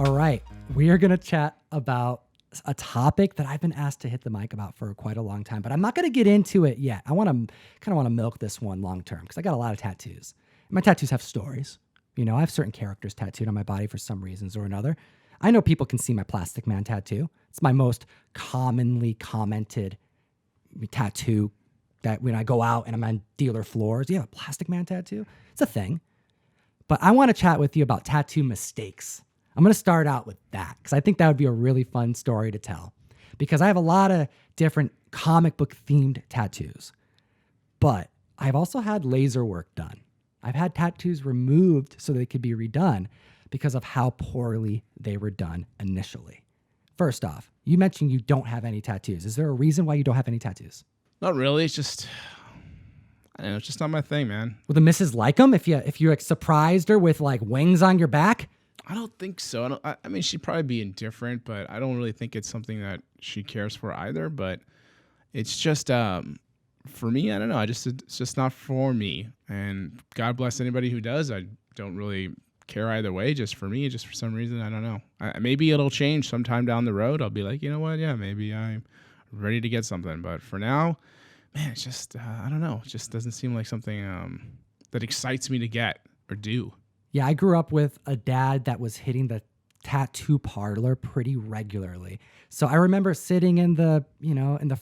All right, we are going to chat about a topic that I've been asked to hit the mic about for quite a long time, but I'm not going to get into it yet. I want to milk this one long term because I got a lot of tattoos. My tattoos have stories. You know, I have certain characters tattooed on my body for some reasons or another. I know people can see my Plastic Man tattoo. It's my most commonly commented tattoo that when I go out and I'm on dealer floors, you have a Plastic Man tattoo? It's a thing. But I want to chat with you about tattoo mistakes. I'm going to start out with that because I think that would be a really fun story to tell because I have a lot of different comic book themed tattoos, but I've also had laser work done. I've had tattoos removed so they could be redone because of how poorly they were done initially. First off, you mentioned you don't have any tattoos. Is there a reason why you don't have any tattoos? Not really. It's just, I don't know, it's just not my thing, man. Will the missus like them if you like surprised her with like wings on your back? I don't think so. I mean, she'd probably be indifferent, but I don't really think it's something that she cares for either. But it's just, for me, I don't know. It's just not for me. And God bless anybody who does. I don't really care either way. Just for me, just for some reason, I don't know. Maybe it'll change sometime down the road. I'll be like, you know what? Yeah, maybe I'm ready to get something. But for now, man, it's just, I don't know. It just doesn't seem like something that excites me to get or do. Yeah, I grew up with a dad that was hitting the tattoo parlor pretty regularly. So I remember sitting in the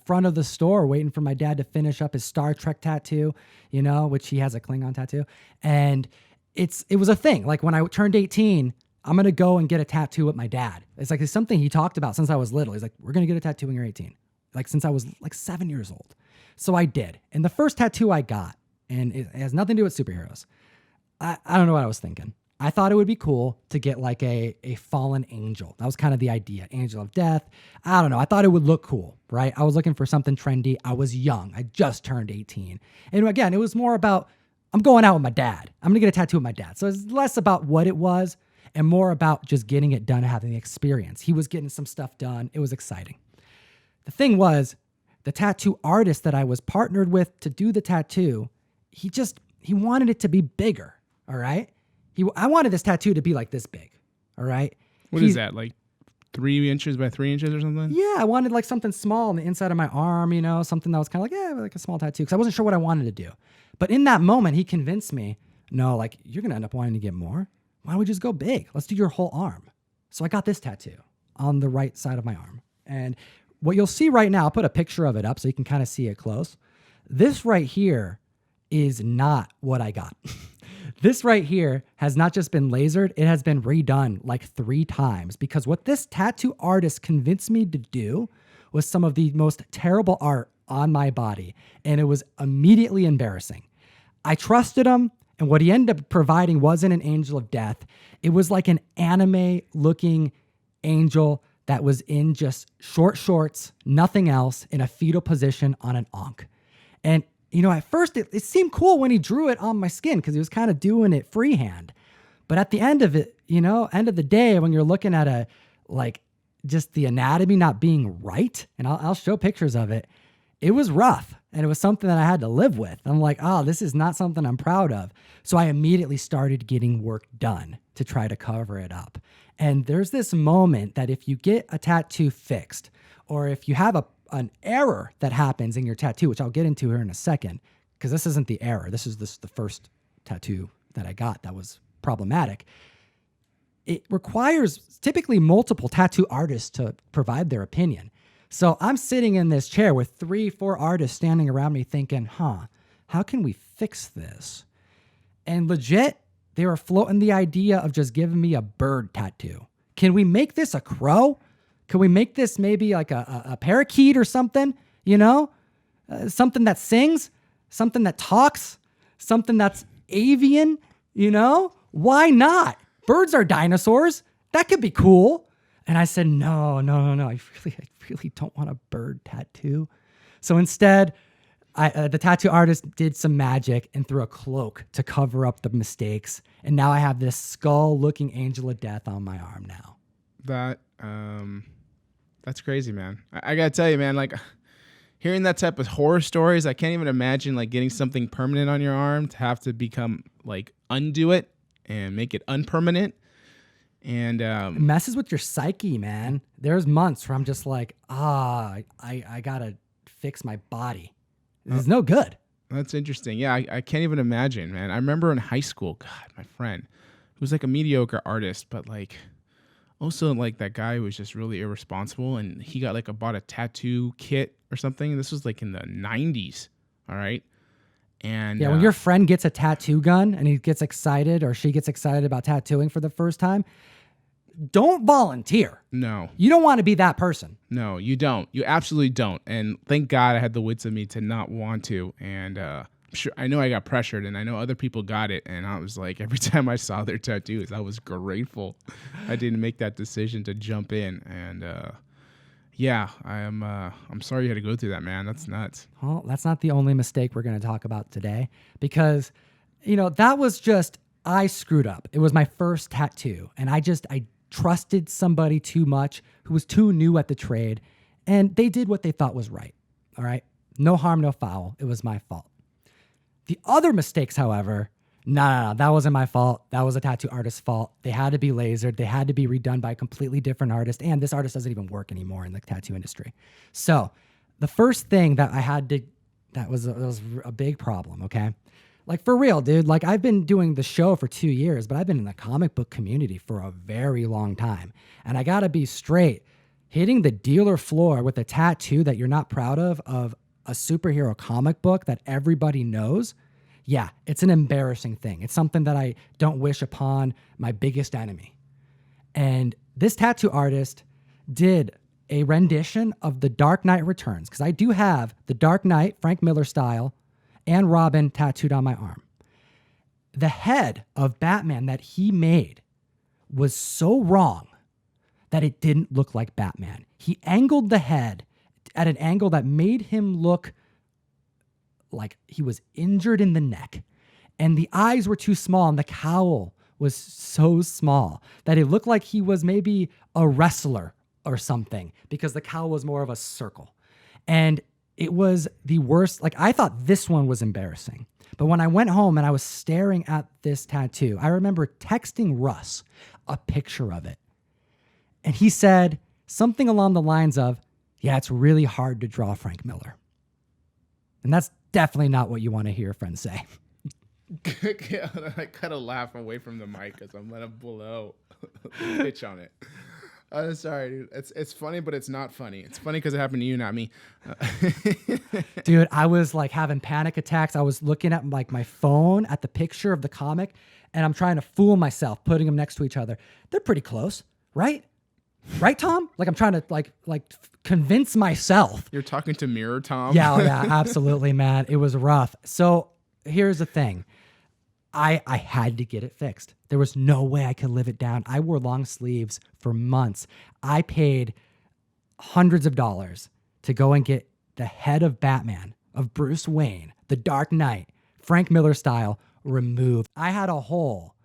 front of the store waiting for my dad to finish up his Star Trek tattoo, which he has a Klingon tattoo. And it was a thing. Like when I turned 18, I'm going to go and get a tattoo with my dad. It's something he talked about since I was little. He's like, we're going to get a tattoo when you're 18. Like since I was like 7 years old. So I did. And the first tattoo I got, and it has nothing to do with superheroes. I don't know what I was thinking. I thought it would be cool to get like a fallen angel. That was kind of the idea. Angel of death. I don't know. I thought it would look cool, right? I was looking for something trendy. I was young. I just turned 18. And again, it was more about, I'm going out with my dad. I'm going to get a tattoo with my dad. So it's less about what it was and more about just getting it done and having the experience. He was getting some stuff done. It was exciting. The thing was, the tattoo artist that I was partnered with to do the tattoo, he wanted it to be bigger. All right. I wanted this tattoo to be like this big. All right. What is that? Like 3 inches by 3 inches or something? Yeah. I wanted like something small on the inside of my arm, something that was kind of like, like a small tattoo. Cause I wasn't sure what I wanted to do. But in that moment, he convinced me, no, like you're going to end up wanting to get more. Why don't we just go big? Let's do your whole arm. So I got this tattoo on the right side of my arm. And what you'll see right now, I'll put a picture of it up so you can kind of see it close. This right here is not what I got. This right here has not just been lasered, it has been redone like 3 times because what this tattoo artist convinced me to do was some of the most terrible art on my body, and it was immediately embarrassing. I trusted him, and what he ended up providing wasn't an angel of death. It was like an anime-looking angel that was in just short shorts, nothing else, in a fetal position on an ankh. And at first it seemed cool when he drew it on my skin because he was kind of doing it freehand. But at the end of it, end of the day, when you're looking at just the anatomy not being right, and I'll show pictures of it, it was rough. And it was something that I had to live with. I'm like, this is not something I'm proud of. So I immediately started getting work done to try to cover it up. And there's this moment that if you get a tattoo fixed, or if you have an error that happens in your tattoo, which I'll get into here in a second, because this isn't the error. This is the first tattoo that I got that was problematic. It requires typically multiple tattoo artists to provide their opinion. So I'm sitting in this chair with 3-4 artists standing around me thinking, how can we fix this? And legit, they were floating the idea of just giving me a bird tattoo. Can we make this a crow? Can we make this maybe like a parakeet or something? Something that sings, something that talks, something that's avian, Why not? Birds are dinosaurs. That could be cool. And I said, no. I really don't want a bird tattoo. So instead, the tattoo artist did some magic and threw a cloak to cover up the mistakes. And now I have this skull-looking angel of death on my arm now. That's crazy, man. I gotta tell you, man, like hearing that type of horror stories, I can't even imagine like getting something permanent on your arm to have to become like undo it and make it unpermanent. And It messes with your psyche, man. There's months where I'm just like, I gotta fix my body. This is no good. that's interesting. Yeah, I can't even imagine, man. I remember in high school, God, my friend, who was like a mediocre artist, but like also like that guy who was just really irresponsible, and he got like bought a tattoo kit or something. This was like in the 90s, all right? And Yeah, when your friend gets a tattoo gun and he gets excited or she gets excited about tattooing for the first time, don't volunteer. no, You don't want to be that person. no, you don't. You absolutely don't. And thank God I had the wits of me to not want to. And I'm sure I know I got pressured, and I know other people got it. And I was like, every time I saw their tattoos, I was grateful I didn't make that decision to jump in. And yeah, I'm sorry you had to go through that, man. That's nuts. Well, that's not the only mistake we're going to talk about today because, that was just, I screwed up. It was my first tattoo, and I trusted somebody too much who was too new at the trade, and they did what they thought was right. All right. No harm, no foul. It was my fault. The other mistakes, however, no, that wasn't my fault. That was a tattoo artist's fault. They had to be lasered. They had to be redone by a completely different artist. And this artist doesn't even work anymore in the tattoo industry. So the first thing that I had to, that was a big problem. Okay. Like for real, dude, like I've been doing the show for 2 years, but I've been in the comic book community for a very long time. And I gotta be straight, hitting the dealer floor with a tattoo that you're not proud of a superhero comic book that everybody knows. Yeah, it's an embarrassing thing. It's something that I don't wish upon my biggest enemy. And this tattoo artist did a rendition of The Dark Knight Returns, because I do have The Dark Knight, Frank Miller style, and Robin tattooed on my arm. The head of Batman that he made was so wrong that it didn't look like Batman. He angled the head at an angle that made him look like he was injured in the neck, and the eyes were too small, and the cowl was so small that it looked like he was maybe a wrestler or something, because the cowl was more of a circle. And it was the worst. Like, I thought this one was embarrassing, but when I went home and I was staring at this tattoo, I remember texting Russ a picture of it, and he said something along the lines of, yeah, it's really hard to draw Frank Miller. And that's definitely not what you want to hear friends say. I kind of laugh away from the mic because I'm gonna blow the pitch on it. Sorry, dude. It's funny, but it's not funny. It's funny because it happened to you, not me. Dude, I was like having panic attacks. I was looking at like my phone at the picture of the comic, and I'm trying to fool myself, putting them next to each other. They're pretty close, right? Right, Tom? Like I'm trying to like convince myself. You're talking to Mirror Tom? Yeah, absolutely, man. It was rough. So here's the thing. I had to get it fixed. There was no way I could live it down. I wore long sleeves for months. I paid hundreds of dollars to go and get the head of Batman, of Bruce Wayne, the Dark Knight, Frank Miller style, removed. I had a hole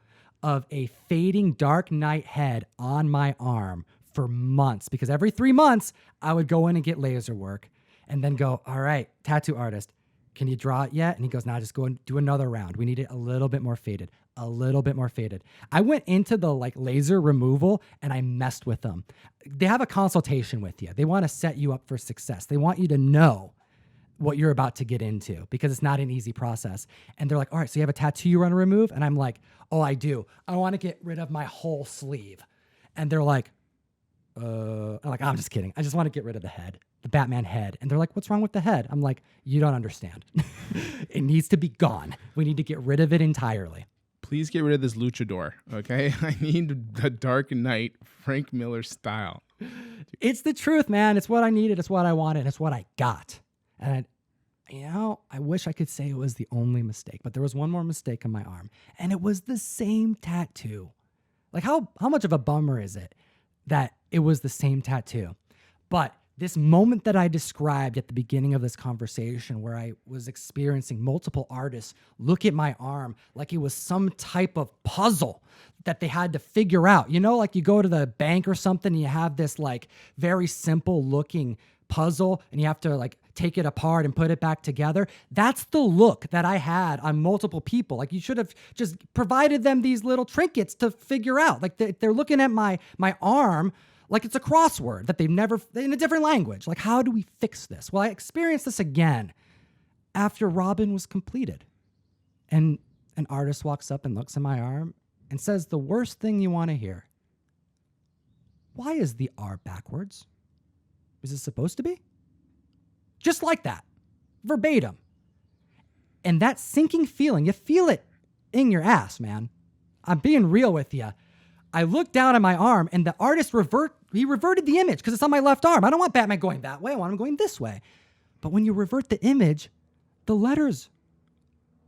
of a fading Dark Knight head on my arm for months, because every 3 months I would go in and get laser work and then go, all right, tattoo artist, can you draw it yet? And he goes, nah, just go and do another round. We need it a little bit more faded, a little bit more faded. I went into the like laser removal and I messed with them. They have a consultation with you. They want to set you up for success. They want you to know what you're about to get into, because it's not an easy process. And they're like, all right, so you have a tattoo you want to remove? And I'm like, oh, I do. I want to get rid of my whole sleeve. And they're like, I'm like, I'm just kidding. I just want to get rid of the head, the Batman head. And they're like, what's wrong with the head? I'm like, you don't understand. It needs to be gone. We need to get rid of it entirely. Please get rid of this luchador, okay? I need the Dark Knight Frank Miller style. It's the truth, man. It's what I needed. It's what I wanted. It's what I got. And I wish I could say it was the only mistake, but there was one more mistake on my arm, and it was the same tattoo. Like how much of a bummer is it that it was the same tattoo? But this moment that I described at the beginning of this conversation, where I was experiencing multiple artists look at my arm like it was some type of puzzle that they had to figure out. You know, like you go to the bank or something and you have this like very simple looking puzzle and you have to like take it apart and put it back together. That's the look that I had on multiple people. Like you should have just provided them these little trinkets to figure out. Like they're looking at my arm like it's a crossword that they've never, in a different language. Like, how do we fix this? Well, I experienced this again after Robin was completed. And an artist walks up and looks at my arm and says the worst thing you want to hear. Why is the R backwards? Is it supposed to be? Just like that, verbatim. And that sinking feeling, you feel it in your ass, man. I'm being real with you. I looked down at my arm and the artist reverted the image because it's on my left arm. I don't want Batman going that way. I want him going this way. But when you revert the image, the letters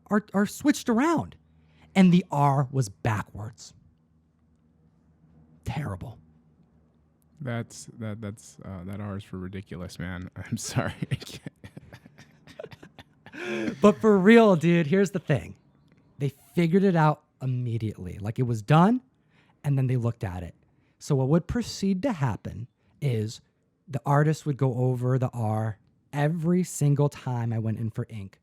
are switched around and the R was backwards. Terrible. That R is for ridiculous, man. I'm sorry. But for real, dude, here's the thing. They figured it out immediately. Like it was done, and then they looked at it. So what would proceed to happen is the artist would go over the R every single time I went in for ink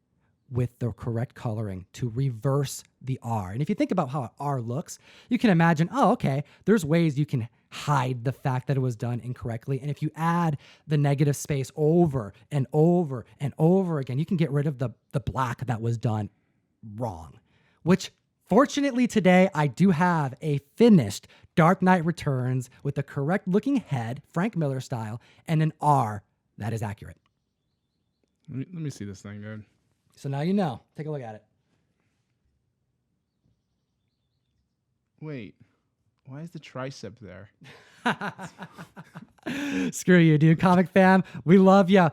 with the correct coloring to reverse the R. And if you think about how an R looks, you can imagine, oh, okay, there's ways you can hide the fact that it was done incorrectly. And if you add the negative space over and over and over again, you can get rid of the black that was done wrong, which fortunately today I do have a finished Dark Knight Returns with the correct looking head, Frank Miller style, and an R that is accurate. Let me see this thing, dude. So now you know. Take a look at it. Wait, why is the tricep there? Screw you, dude. Comic fam, we love you.